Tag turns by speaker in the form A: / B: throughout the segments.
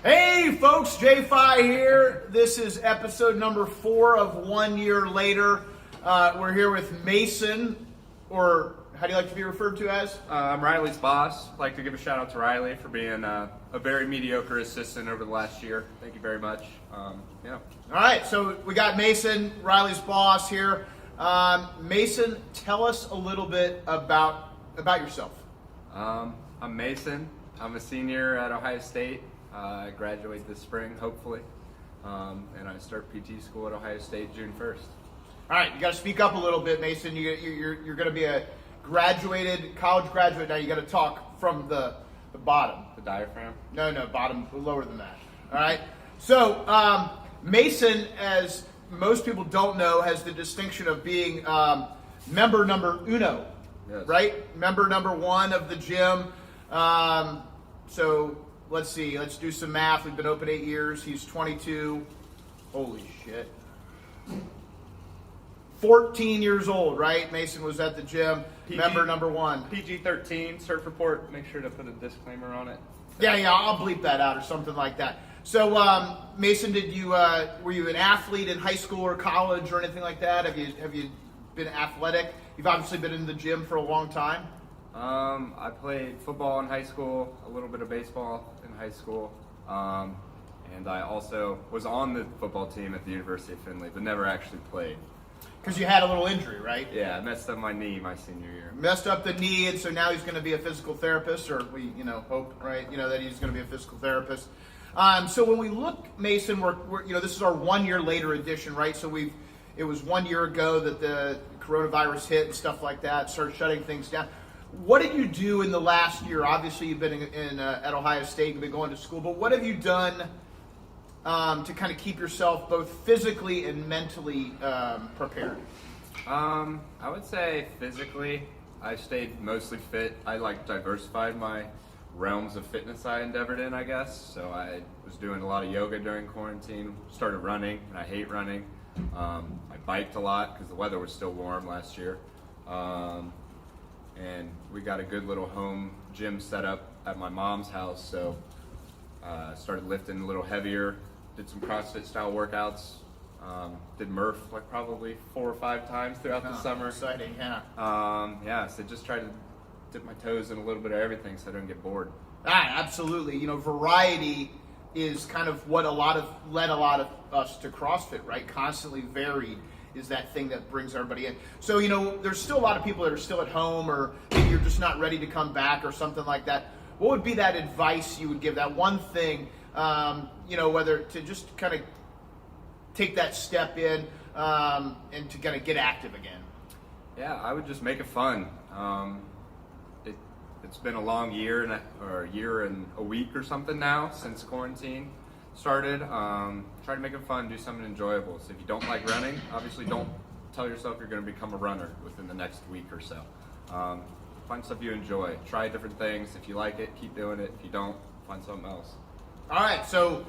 A: Hey folks, J-Fi here. This is episode number 4 of 1 year later. We're here with Mason, or how do you like to be referred to as?
B: I'm Riley's boss. I'd like to give a shout out to Riley for being a very mediocre assistant over the last year. Thank you very much. Yeah.
A: All right, so we got Mason, Riley's boss here. Mason, tell us a little bit about yourself.
B: I'm Mason. I'm a senior at Ohio State. I graduate this spring, hopefully, and I start PT school at Ohio State June 1st.
A: All right, you got to speak up a little bit, Mason. You're going to be a college graduate now. You got to talk from the bottom.
B: The diaphragm?
A: No, bottom, lower than that. All right. So Mason, as most people don't know, has the distinction of being member number uno,
B: Yes.
A: right? Member number 1 of the gym. So let's see. Let's do some math. We've been open 8 years. He's 22. Holy shit. 14 years old, right? Mason was at the gym. Member number 1.
B: PG-13, surf report. Make sure to put a disclaimer on it.
A: Yeah, I'll bleep that out or something like that. So, Mason, were you an athlete in high school or college or anything like that? Have you been athletic? You've obviously been in the gym for a long time.
B: I played football in high school, a little bit of baseball in high school, and I also was on the football team at the University of Findlay, but never actually played.
A: Because you had a little injury, right?
B: Yeah, I messed up my knee my senior year.
A: Messed up the knee, and so now he's going to be a physical therapist, or we, hope, right? That he's going to be a physical therapist. So when we look, Mason, we're this is our 1 year later edition, right? So it was 1 year ago that the coronavirus hit and stuff like that, started shutting things down. What did you do in the last year? Obviously, you've been at Ohio State, you've been going to school, but what have you done to kind of keep yourself both physically and mentally prepared?
B: I would say physically, I stayed mostly fit. I diversified my realms of fitness I endeavored in, I guess. So I was doing a lot of yoga during quarantine, started running, and I hate running. I biked a lot because the weather was still warm last year. And we got a good little home gym set up at my mom's house, so started lifting a little heavier, did some CrossFit style workouts, did Murph probably 4 or 5 times throughout the summer.
A: Exciting, yeah.
B: So just tried to dip my toes in a little bit of everything so I don't get bored.
A: Absolutely. Variety is kind of what led a lot of us to CrossFit, right? Constantly varied is that thing that brings everybody in. So, there's still a lot of people that are still at home, or maybe you're just not ready to come back or something like that. What would be that advice you would give, that one thing, whether to just kind of take that step in and to kind of get active again?
B: Yeah, I would just make it fun. It's been a long year or a year and a week or something now since quarantine started. Try to make it fun, do something enjoyable. So if you don't like running, obviously don't tell yourself you're going to become a runner within the next week or so. Find stuff you enjoy. Try different things. If you like it, keep doing it. If you don't, find something else.
A: All right, so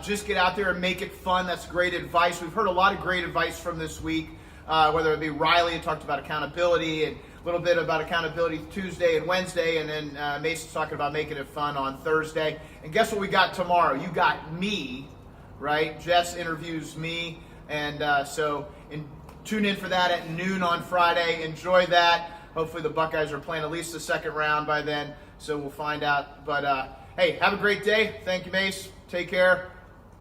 A: just get out there and make it fun. That's great advice. We've heard a lot of great advice from this week, whether it be Riley, who talked about accountability, and a little bit about accountability Tuesday and Wednesday, and then Mason's talking about making it fun on Thursday. And guess what we got tomorrow? You got me, right? Jess interviews me, and tune in for that at noon on Friday. Enjoy that. Hopefully the Buckeyes are playing at least the second round by then, so we'll find out. But hey, have a great day. Thank you, Mace. Take care.